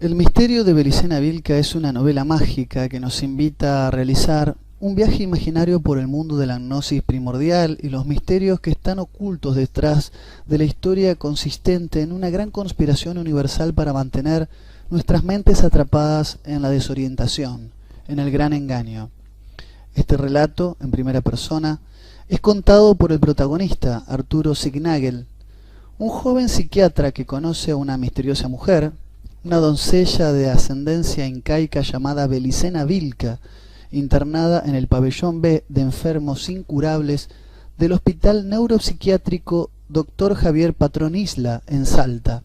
El misterio de Belicena Vilca es una novela mágica que nos invita a realizar un viaje imaginario por el mundo de la gnosis primordial y los misterios que están ocultos detrás de la historia consistente en una gran conspiración universal para mantener nuestras mentes atrapadas en la desorientación, en el gran engaño. Este relato, en primera persona, es contado por el protagonista, Arturo Signagel, un joven psiquiatra que conoce a una misteriosa mujer, una doncella de ascendencia incaica llamada Belicena Vilca, internada en el pabellón B de enfermos incurables del Hospital Neuropsiquiátrico Dr. Javier Patrón Isla, en Salta.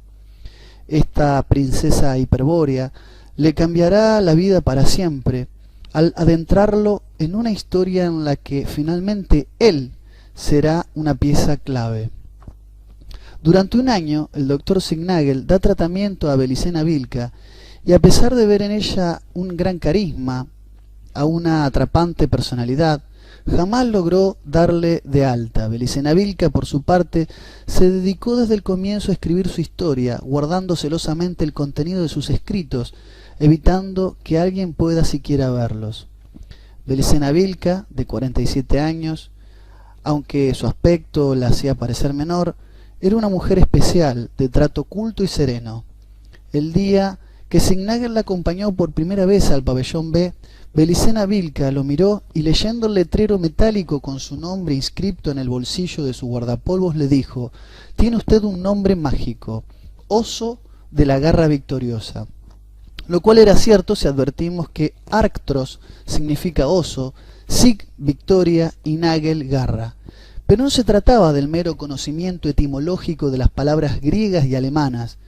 Esta princesa hiperbórea le cambiará la vida para siempre al adentrarlo en una historia en la que finalmente él será una pieza clave. Durante un año, el Dr. Signagel da tratamiento a Belicena Vilca y a pesar de ver en ella un gran carisma, a una atrapante personalidad, jamás logró darle de alta. Belicena Vilca, por su parte, se dedicó desde el comienzo a escribir su historia, guardando celosamente el contenido de sus escritos, evitando que alguien pueda siquiera verlos. Belicena Vilca, de 47 años, aunque su aspecto la hacía parecer menor, era una mujer especial, de trato culto y sereno. El día que Signagel la acompañó por primera vez al pabellón B, Belicena Vilca lo miró y leyendo el letrero metálico con su nombre inscripto en el bolsillo de su guardapolvos le dijo: «Tiene usted un nombre mágico, Oso de la Garra Victoriosa». Lo cual era cierto si advertimos que Arctros significa oso, Sig victoria y Nagel garra. Pero no se trataba del mero conocimiento etimológico de las palabras griegas y alemanas,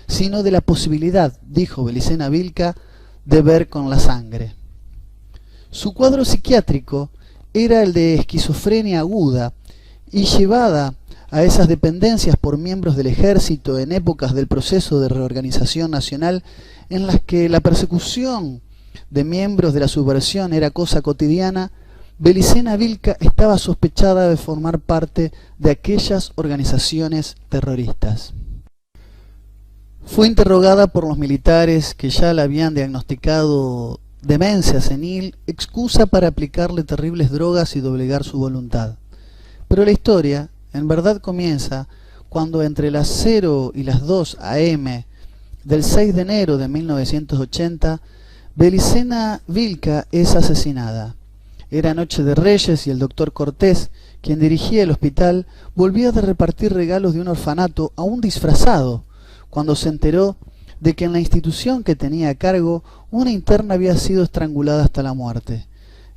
sino de la posibilidad, dijo Belicena Vilca, de ver con la sangre. Su cuadro psiquiátrico era el de esquizofrenia aguda y llevada a esas dependencias por miembros del ejército en épocas del proceso de reorganización nacional en las que la persecución de miembros de la subversión era cosa cotidiana. Belicena Vilca estaba sospechada de formar parte de aquellas organizaciones terroristas. Fue interrogada por los militares que ya la habían diagnosticado demencia senil, excusa para aplicarle terribles drogas y doblegar su voluntad. Pero la historia, en verdad, comienza cuando entre las 0 y las 2 a.m. del 6 de enero de 1980, Belicena Vilca es asesinada. Era Noche de Reyes y el doctor Cortés, quien dirigía el hospital, volvía de repartir regalos de un orfanato aún disfrazado, cuando se enteró de que en la institución que tenía a cargo una interna había sido estrangulada hasta la muerte.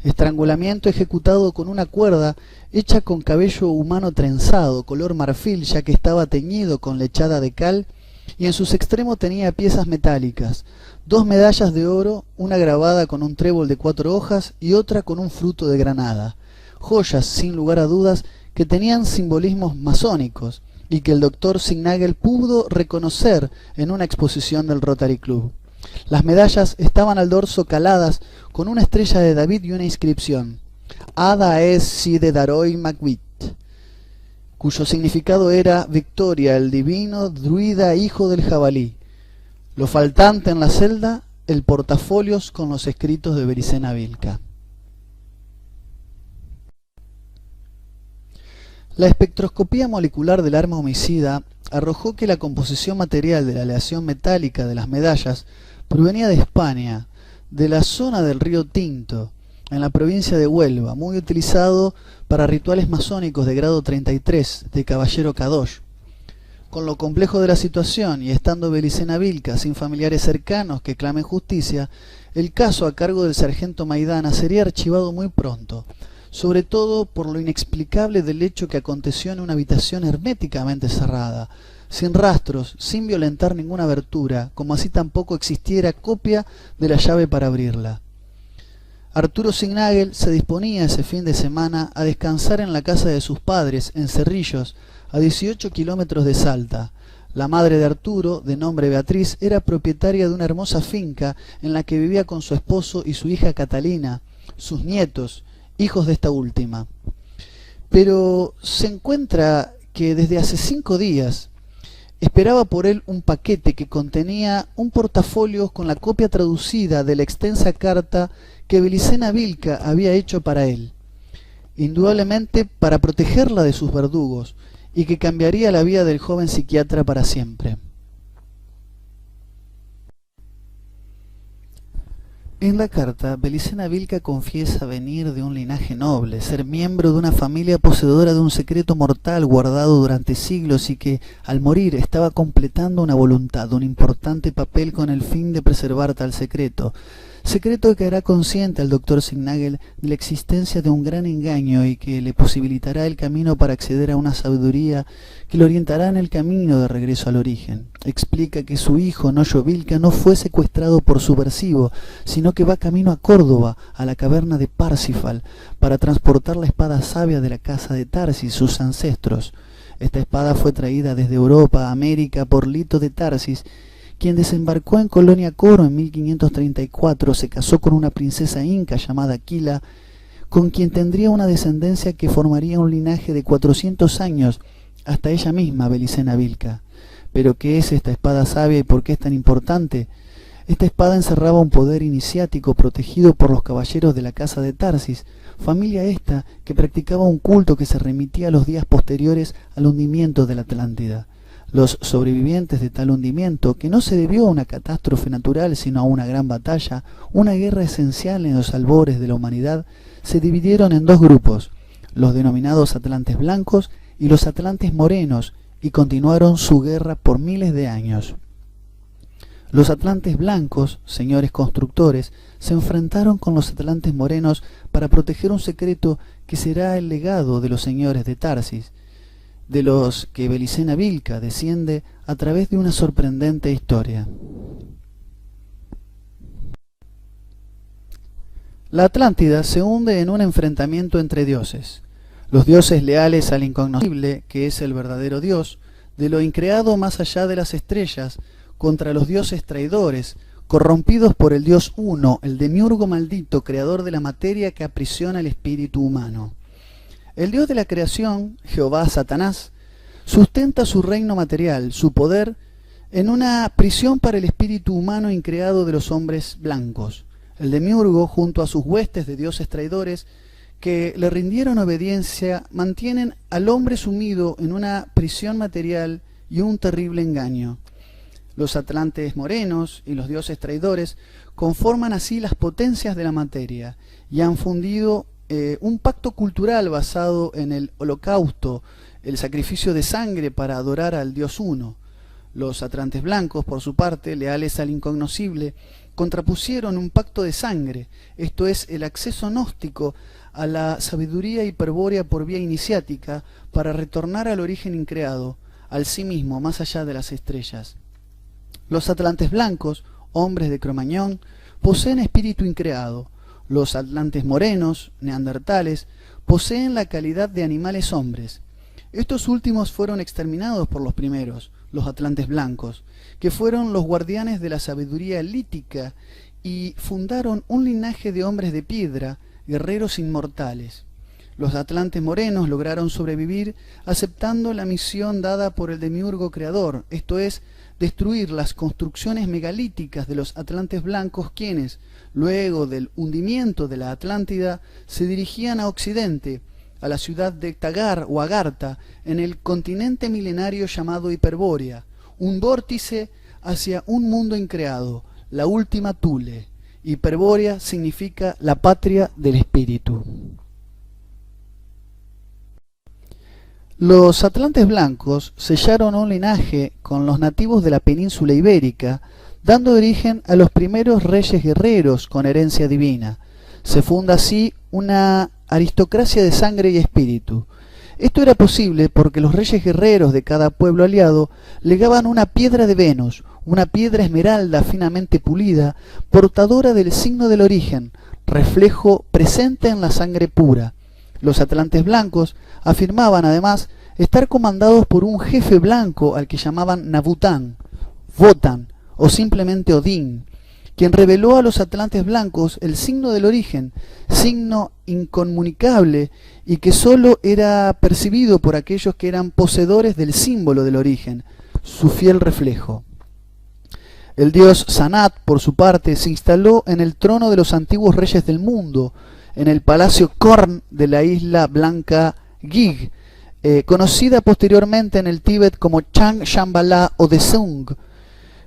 Estrangulamiento ejecutado con una cuerda hecha con cabello humano trenzado, color marfil, ya que estaba teñido con lechada de cal, y en sus extremos tenía piezas metálicas, 2 medallas de oro, una grabada con un trébol de 4 hojas y otra con un fruto de granada, joyas sin lugar a dudas que tenían simbolismos masónicos y que el doctor Signagel pudo reconocer en una exposición del Rotary Club. Las medallas estaban al dorso caladas con una estrella de David y una inscripción: Ada es si de Daroi Macbeth, cuyo significado era victoria, el divino druida hijo del jabalí. Lo faltante en la celda, el portafolios con los escritos de Belicena Vilca. La espectroscopía molecular del arma homicida arrojó que la composición material de la aleación metálica de las medallas provenía de España, de la zona del río Tinto, en la provincia de Huelva, muy utilizado para rituales masónicos de grado 33 de Caballero Kadosh. Con lo complejo de la situación y estando Belicena Vilca sin familiares cercanos que clamen justicia, el caso a cargo del sargento Maidana sería archivado muy pronto, sobre todo por lo inexplicable del hecho que aconteció en una habitación herméticamente cerrada, sin rastros, sin violentar ninguna abertura, como así tampoco existiera copia de la llave para abrirla. Arturo Signagel se disponía ese fin de semana a descansar en la casa de sus padres, en Cerrillos, a 18 kilómetros de Salta. La madre de Arturo, de nombre Beatriz, era propietaria de una hermosa finca en la que vivía con su esposo y su hija Catalina, sus nietos, hijos de esta última. Pero se encuentra que desde hace 5 días Esperaba por él un paquete que contenía un portafolio con la copia traducida de la extensa carta que Belicena Vilca había hecho para él, indudablemente para protegerla de sus verdugos, y que cambiaría la vida del joven psiquiatra para siempre. En la carta, Belicena Vilca confiesa venir de un linaje noble, ser miembro de una familia poseedora de un secreto mortal guardado durante siglos y que, al morir, estaba completando una voluntad, un importante papel con el fin de preservar tal secreto. Secreto que hará consciente al doctor Signagel de la existencia de un gran engaño y que le posibilitará el camino para acceder a una sabiduría que le orientará en el camino de regreso al origen. Explica que su hijo, Noyo Vilca, no fue secuestrado por subversivo, sino que va camino a Córdoba, a la caverna de Parsifal, para transportar la espada sabia de la casa de Tarsis, sus ancestros. Esta espada fue traída desde Europa a América por Lito de Tarsis, quien desembarcó en Colonia Coro en 1534, se casó con una princesa inca llamada Aquila, con quien tendría una descendencia que formaría un linaje de 400 años hasta ella misma, Belicena Vilca. ¿Pero qué es esta espada sabia y por qué es tan importante? Esta espada encerraba un poder iniciático protegido por los caballeros de la casa de Tarsis, familia esta que practicaba un culto que se remitía a los días posteriores al hundimiento de la Atlántida. Los sobrevivientes de tal hundimiento, que no se debió a una catástrofe natural sino a una gran batalla, una guerra esencial en los albores de la humanidad, se dividieron en dos grupos, los denominados atlantes blancos y los atlantes morenos, y continuaron su guerra por miles de años. Los atlantes blancos, señores constructores, se enfrentaron con los atlantes morenos para proteger un secreto que será el legado de los señores de Tarsis, de los que Belicena Vilca desciende a través de una sorprendente historia. La Atlántida se hunde en un enfrentamiento entre dioses. Los dioses leales al incognoscible, que es el verdadero Dios, de lo increado más allá de las estrellas, contra los dioses traidores, corrompidos por el Dios Uno, el demiurgo maldito, creador de la materia que aprisiona el espíritu humano. El Dios de la creación, Jehová Satanás, sustenta su reino material, su poder, en una prisión para el espíritu humano increado de los hombres blancos. El demiurgo, junto a sus huestes de dioses traidores, que le rindieron obediencia, mantienen al hombre sumido en una prisión material y un terrible engaño. Los atlantes morenos y los dioses traidores conforman así las potencias de la materia y han fundido un pacto cultural basado en el holocausto, el sacrificio de sangre para adorar al Dios Uno. Los atlantes blancos, por su parte, leales al incognoscible, contrapusieron un pacto de sangre, esto es, el acceso gnóstico a la sabiduría hiperbórea por vía iniciática para retornar al origen increado, al sí mismo, más allá de las estrellas. Los atlantes blancos, hombres de Cromañón, poseen espíritu increado. Los atlantes morenos, neandertales, poseen la calidad de animales hombres. Estos últimos fueron exterminados por los primeros, los atlantes blancos, que fueron los guardianes de la sabiduría lítica y fundaron un linaje de hombres de piedra, guerreros inmortales. Los atlantes morenos lograron sobrevivir aceptando la misión dada por el demiurgo creador, esto es, destruir las construcciones megalíticas de los atlantes blancos quienes, luego del hundimiento de la Atlántida, se dirigían a occidente, a la ciudad de Tagar o Agartha, en el continente milenario llamado Hiperbórea, un vórtice hacia un mundo increado, la última Thule. Hiperbórea significa la patria del espíritu. Los atlantes blancos sellaron un linaje con los nativos de la península ibérica, dando origen a los primeros reyes guerreros con herencia divina. Se funda así una aristocracia de sangre y espíritu. Esto era posible porque los reyes guerreros de cada pueblo aliado legaban una piedra de Venus, una piedra esmeralda finamente pulida, portadora del signo del origen, reflejo presente en la sangre pura. Los atlantes blancos afirmaban además estar comandados por un jefe blanco al que llamaban Nabután, Wotan o simplemente Odín, quien reveló a los atlantes blancos el signo del origen, signo incomunicable y que sólo era percibido por aquellos que eran poseedores del símbolo del origen. su fiel reflejo. El dios Sanat, por su parte, se instaló en el trono de los antiguos reyes del mundo, en el palacio Korn de la isla blanca Gig, conocida posteriormente en el Tíbet como Chang Shambhala o Desung.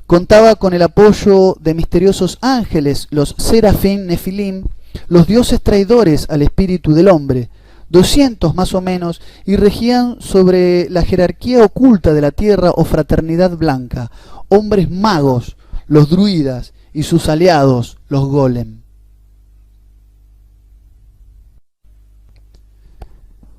Contaba con el apoyo de misteriosos ángeles, los Serafín Nefilim, los dioses traidores al espíritu del hombre, 200 más o menos, y regían sobre la jerarquía oculta de la tierra o fraternidad blanca, hombres magos, los druidas, y sus aliados, los golem.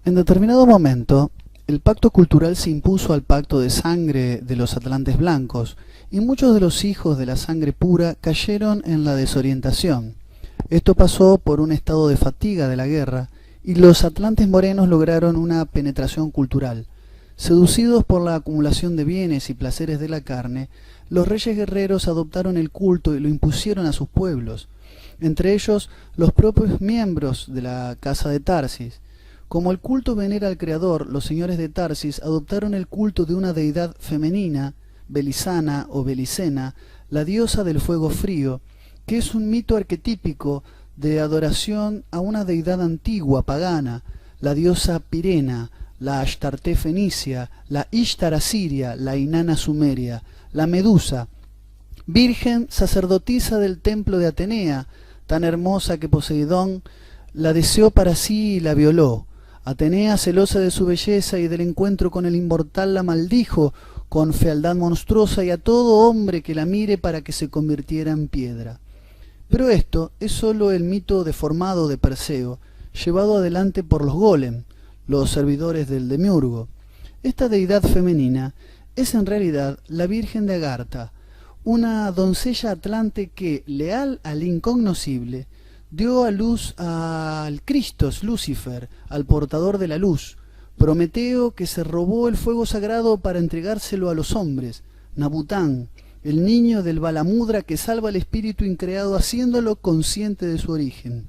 En determinado momento, el pacto cultural se impuso al pacto de sangre de los atlantes blancos, y muchos de los hijos de la sangre pura cayeron en la desorientación. Esto pasó por un estado de fatiga de la guerra, y los atlantes morenos lograron una penetración cultural. Seducidos por la acumulación de bienes y placeres de la carne, los reyes guerreros adoptaron el culto y lo impusieron a sus pueblos, entre ellos los propios miembros de la casa de Tarsis. Como el culto venera al Creador, los señores de Tarsis adoptaron el culto de una deidad femenina, Belisana o Belicena, la diosa del fuego frío, que es un mito arquetípico de adoración a una deidad antigua, pagana, la diosa Pirena, la Ashtarté fenicia, la Ishtar asiria, la Inanna sumeria, la Medusa, virgen sacerdotisa del templo de Atenea, tan hermosa que Poseidón la deseó para sí y la violó. Atenea, celosa de su belleza y del encuentro con el inmortal, la maldijo con fealdad monstruosa y a todo hombre que la mire para que se convirtiera en piedra. Pero esto es sólo el mito deformado de Perseo, llevado adelante por los golem, los servidores del demiurgo. Esta deidad femenina es en realidad la Virgen de Agartha, una doncella atlante que, leal al incognoscible, dio a luz al Christos Lucifer, al portador de la luz, Prometeo, que se robó el fuego sagrado para entregárselo a los hombres, Nabután, el niño del Balamudra que salva al espíritu increado haciéndolo consciente de su origen.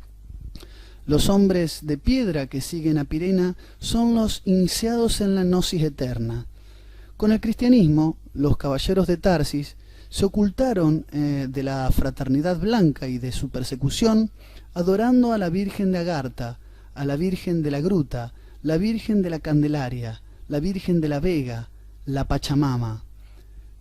Los hombres de piedra que siguen a Pirena son los iniciados en la gnosis eterna. Con el cristianismo, los caballeros de Tarsis se ocultaron de la fraternidad blanca y de su persecución, adorando a la Virgen de Agartha, a la Virgen de la Gruta, la Virgen de la Candelaria, la Virgen de la Vega, la Pachamama.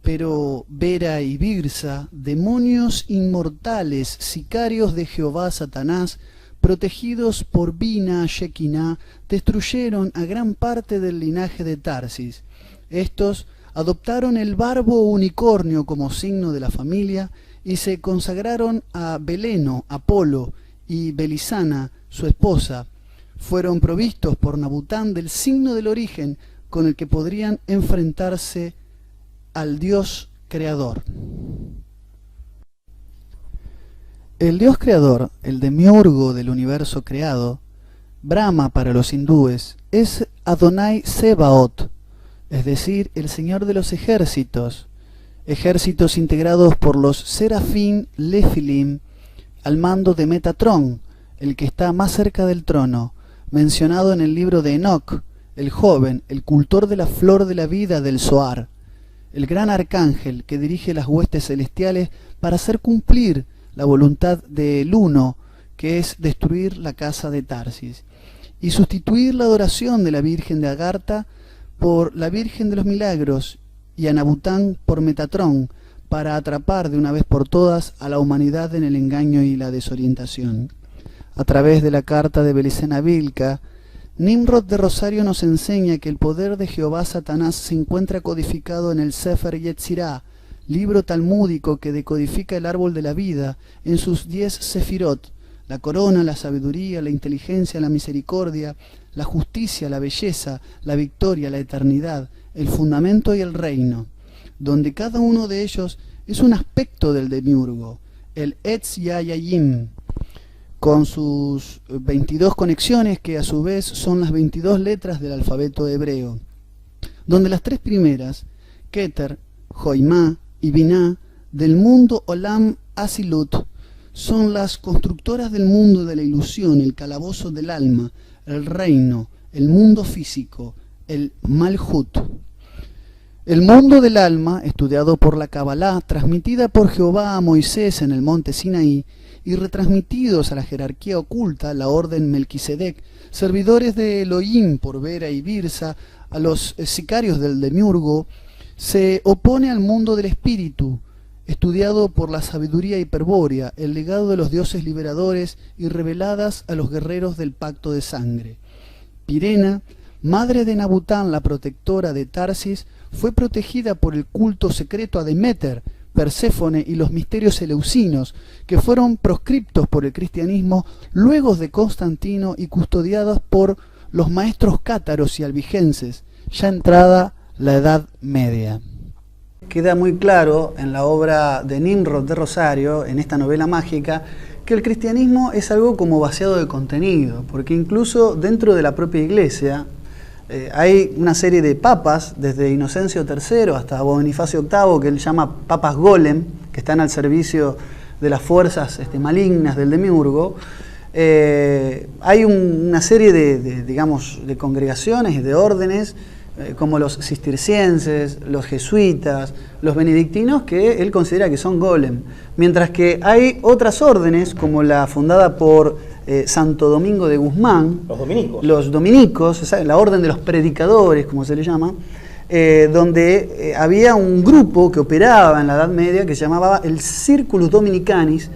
Pero Vera y Birsa, demonios inmortales, sicarios de Jehová Satanás, protegidos por Bina Shekinah, destruyeron a gran parte del linaje de Tarsis. Estos adoptaron el barbo unicornio como signo de la familia y se consagraron a Beleno, Apolo, y Belisana, su esposa. Fueron provistos por Nabután del signo del origen con el que podrían enfrentarse al Dios creador. El Dios creador, el demiurgo del universo creado, Brahma para los hindúes, es Adonai Sebaot, es decir, el Señor de los ejércitos, ejércitos integrados por los Serafín Lefilim, al mando de Metatron, el que está más cerca del trono, mencionado en el libro de Enoc, el joven, el cultor de la flor de la vida del Zohar, el gran arcángel que dirige las huestes celestiales para hacer cumplir la voluntad del Uno, que es destruir la casa de Tarsis, y sustituir la adoración de la Virgen de Agartha por la Virgen de los Milagros y a Nabután por Metatron, para atrapar de una vez por todas a la humanidad en el engaño y la desorientación. A través de la carta de Belicena Vilca, Nimrod de Rosario nos enseña que el poder de Jehová Satanás se encuentra codificado en el Sefer Yetzirah, libro talmúdico que decodifica el árbol de la vida en sus 10 sefirot, la corona, la sabiduría, la inteligencia, la misericordia, la justicia, la belleza, la victoria, la eternidad, el fundamento y el reino, donde cada uno de ellos es un aspecto del demiurgo, el Etz Yayayim, con sus 22 conexiones que a su vez son las 22 letras del alfabeto hebreo, donde las 3 primeras, Keter, Joimá y Binah, del mundo Olam Asilut, son las constructoras del mundo de la ilusión, el calabozo del alma, el reino, el mundo físico, el Malhut. El mundo del alma, estudiado por la Kabbalah, transmitida por Jehová a Moisés en el monte Sinaí, y retransmitidos a la jerarquía oculta, la orden Melquisedec, servidores de Elohim por Vera y Birsa, a los sicarios del Demiurgo, se opone al mundo del espíritu, estudiado por la sabiduría hiperbórea, el legado de los dioses liberadores y reveladas a los guerreros del pacto de sangre. Pirena, madre de Nabután, la protectora de Tarsis, fue protegida por el culto secreto a Deméter, Perséfone y los misterios eleusinos, que fueron proscriptos por el cristianismo luego de Constantino y custodiados por los maestros cátaros y albigenses, ya entrada la Edad Media. Queda muy claro en la obra de Nimrod de Rosario, en esta novela mágica, que el cristianismo es algo como vaciado de contenido, porque incluso dentro de la propia iglesia hay una serie de papas, desde Inocencio III hasta Bonifacio VIII, que él llama papas golem, que están al servicio de las fuerzas malignas del demiurgo. Hay una serie de congregaciones y de órdenes, como los cistercienses, los jesuitas, los benedictinos, que él considera que son golem. Mientras que hay otras órdenes, como la fundada por Santo Domingo de Guzmán, los dominicos, la orden de los predicadores, como se le llama, donde había un grupo que operaba en la Edad Media que se llamaba el Circulus Dominicanis,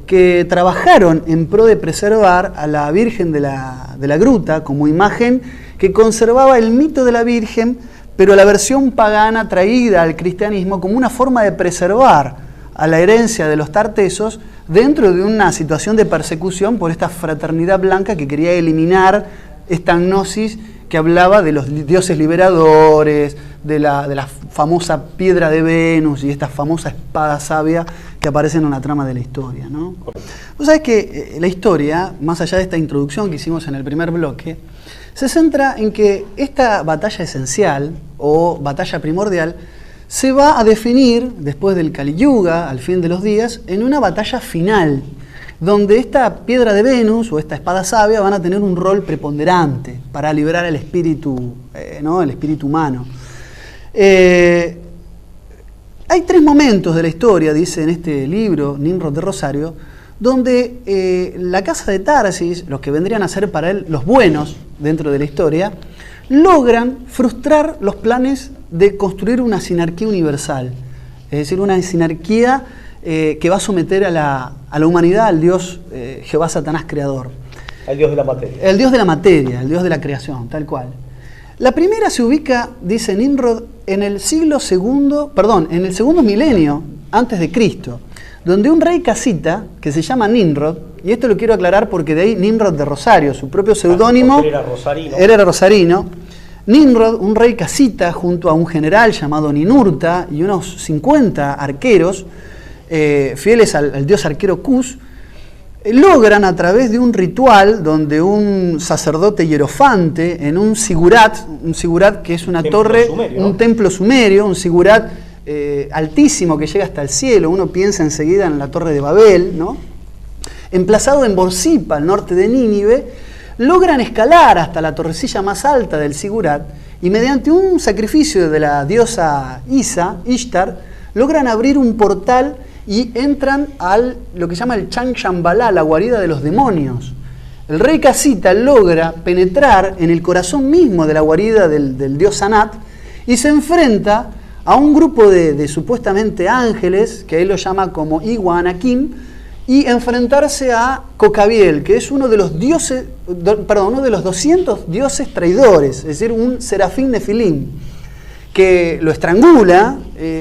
que trabajaron en pro de preservar a la Virgen de la Gruta como imagen que conservaba el mito de la Virgen, pero la versión pagana traída al cristianismo como una forma de preservar a la herencia de los tartesos dentro de una situación de persecución por esta fraternidad blanca que quería eliminar esta gnosis que hablaba de los dioses liberadores, de la famosa piedra de Venus y esta famosa espada sabia que aparecen en la trama de la historia, ¿no? Vos sabés que la historia, más allá de esta introducción que hicimos en el primer bloque, se centra en que esta batalla esencial o batalla primordial se va a definir después del Kali Yuga, al fin de los días, en una batalla final, donde esta piedra de Venus o esta espada sabia van a tener un rol preponderante para liberar el espíritu, el espíritu humano. Hay tres momentos de la historia, dice en este libro, Nimrod de Rosario, donde la casa de Tarsis, los que vendrían a ser para él los buenos dentro de la historia, logran frustrar los planes de construir una sinarquía universal, es decir, una sinarquía que va a someter a la humanidad al Dios Jehová Satanás creador. Al Dios de la materia. El Dios de la materia, el Dios de la creación, tal cual. La primera se ubica, dice Nimrod, en el en el segundo milenio antes de Cristo, donde un rey casita, que se llama Nimrod, y esto lo quiero aclarar porque de ahí Nimrod de Rosario, su propio seudónimo, era rosarino. Nimrod, un rey casita, junto a un general llamado Ninurta y unos 50 arqueros, fieles al dios arquero Cus, logran a través de un ritual donde un sacerdote hierofante en un sigurat que es una torre, sumerio, un templo sumerio, un sigurat altísimo que llega hasta el cielo, uno piensa enseguida en la torre de Babel, ¿no? Emplazado en Borsippa, al norte de Nínive, logran escalar hasta la torrecilla más alta del sigurat y mediante un sacrificio de la diosa Ishtar, logran abrir un portal y entran al lo que se llama el Chan Shambhala, la guarida de los demonios. El rey casita logra penetrar en el corazón mismo de la guarida del dios Anat y se enfrenta a un grupo de supuestamente ángeles, que él lo llama como Iwa Anakim, y enfrentarse a Cocabiel, que es uno de los 200 dioses traidores, es decir, un serafín nefilim, que lo estrangula,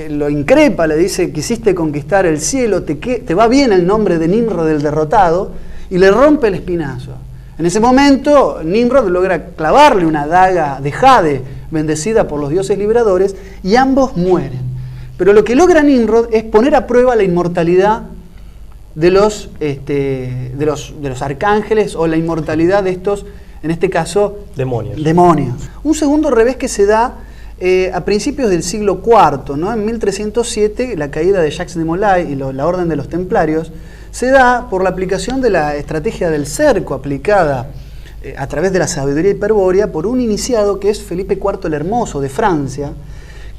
lo increpa, le dice: quisiste conquistar el cielo, te va bien el nombre de Nimrod el derrotado, y le rompe el espinazo. En ese momento Nimrod logra clavarle una daga de jade bendecida por los dioses liberadores y ambos mueren. Pero lo que logra Nimrod es poner a prueba la inmortalidad de los arcángeles, o la inmortalidad de estos, en este caso, demonios. Un segundo revés que se da a principios del siglo IV, ¿no? En 1307, la caída de Jacques de Molay y la Orden de los Templarios se da por la aplicación de la estrategia del cerco aplicada a través de la sabiduría hiperbórea por un iniciado que es Felipe IV el Hermoso de Francia,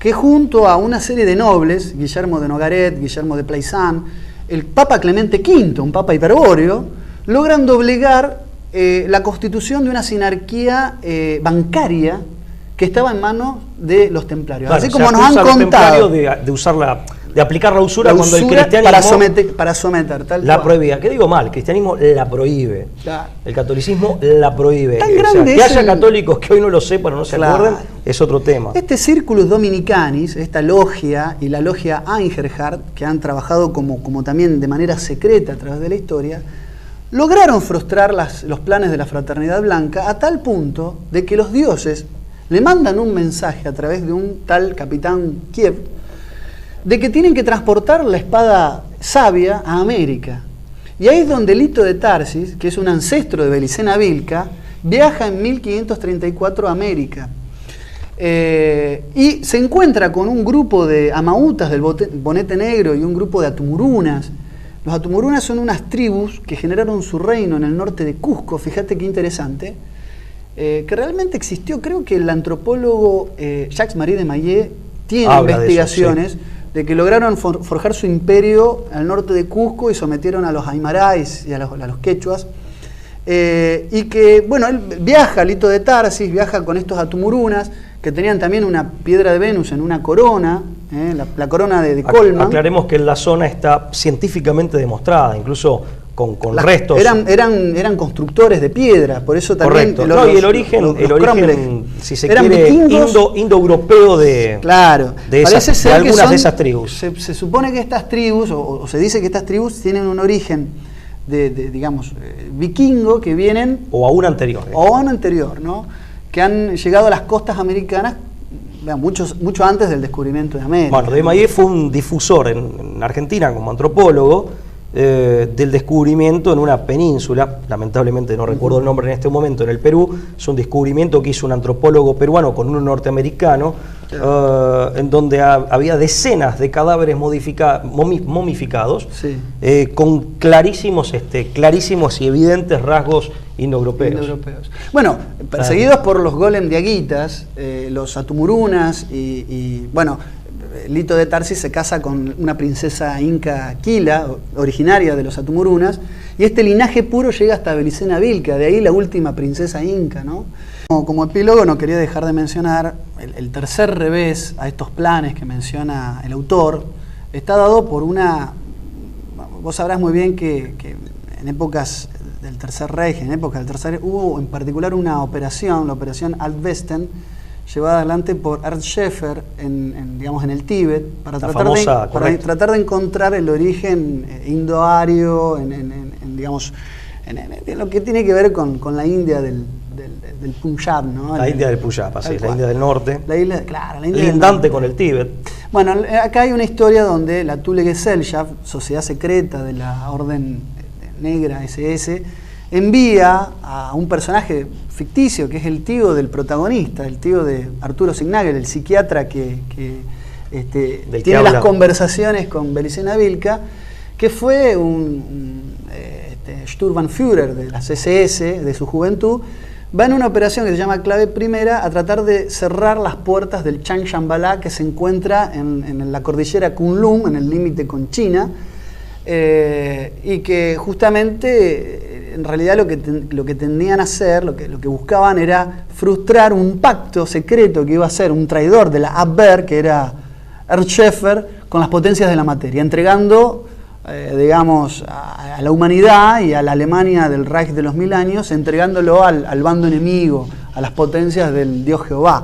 que junto a una serie de nobles, Guillermo de Nogaret, Guillermo de Plaisant, el Papa Clemente V, un papa hiperbóreo, logran doblegar la constitución de una sinarquía bancaria que estaba en manos de los templarios. Claro, así como nos han contado. De aplicar la usura cuando el cristianismo para someter tal la cual. prohibía. ¿Qué digo mal? El cristianismo la prohíbe. Claro. El catolicismo la prohíbe. Tan grande que es haya católicos que hoy no lo sepan o no se acuerden es otro tema. Este Circulus Dominicanis, esta logia y la logia Einherjar, que han trabajado como también de manera secreta a través de la historia, lograron frustrar los planes de la Fraternidad Blanca a tal punto de que los dioses le mandan un mensaje a través de un tal capitán Kiev de que tienen que transportar la espada sabia a América. Y ahí es donde Lito de Tarsis, que es un ancestro de Belicena Vilca, viaja en 1534 a América. Y se encuentra con un grupo de amautas del Bonete Negro y un grupo de atumurunas. Los atumurunas son unas tribus que generaron su reino en el norte de Cusco, fíjate qué interesante, que realmente existió. Creo que el antropólogo Jacques-Marie de Maillet tiene investigaciones de que lograron forjar su imperio al norte de Cusco y sometieron a los aymaráis y a los quechuas. Y que, bueno, él viaja, Lito de Tarsis, viaja con estos atumurunas, que tenían también una piedra de Venus en una corona, la corona de Colman. Aclaremos que la zona está científicamente demostrada, incluso con restos. Eran constructores de piedra, por eso también. Correcto. Y el origen, si se quiere, indoeuropeo de algunas de esas tribus. Se supone que estas tribus, o se dice que estas tribus tienen un origen digamos, vikingo, que vienen. O aún anterior. O aún anterior, ¿no? Que han llegado a las costas americanas mucho antes del descubrimiento de América. Bueno, de Maillet fue un difusor en Argentina como antropólogo del descubrimiento en una península, lamentablemente no recuerdo el nombre en este momento, en el Perú. Es un descubrimiento que hizo un antropólogo peruano con un norteamericano, en donde había decenas de cadáveres momificados, con clarísimos y evidentes rasgos indoeuropeos. Bueno, perseguidos por los golem de Aguitas, los atumurunas y bueno, Lito de Tarsis se casa con una princesa inca Quila, originaria de los atumurunas, y este linaje puro llega hasta Belicena Vilca, de ahí la última princesa inca, ¿no? Como epílogo no quería dejar de mencionar el tercer revés a estos planes que menciona el autor. Está dado por vos sabrás muy bien que en épocas del Tercer Reich, hubo en particular una operación, la operación Alt-Westen, llevada adelante por Ernst Schäfer en el Tíbet, para tratar de encontrar el origen indoario en lo que tiene que ver con la India del Punjab, ¿no? La India del Punjab, así, la India del norte. La India lindante con el Tíbet. Bueno, acá hay una historia donde la Thule Gesellschaft, sociedad secreta de la Orden Negra SS, envía a un personaje ficticio que es el tío del protagonista, el tío de Arturo Signagel, el psiquiatra que tiene las conversaciones con Belicena Vilca, que fue un Sturmbannführer de las SS de su juventud. Va en una operación que se llama Clave Primera a tratar de cerrar las puertas del Chang Shambhala, que se encuentra en la cordillera Kunlun, en el límite con China, y que justamente en realidad lo que tendían a hacer, lo que buscaban era frustrar un pacto secreto que iba a ser un traidor de la Abwehr, que era Ernst Schäfer, con las potencias de la materia, entregando digamos, a la humanidad y a la Alemania del Reich de los 1000 años, entregándolo al bando enemigo, a las potencias del dios Jehová.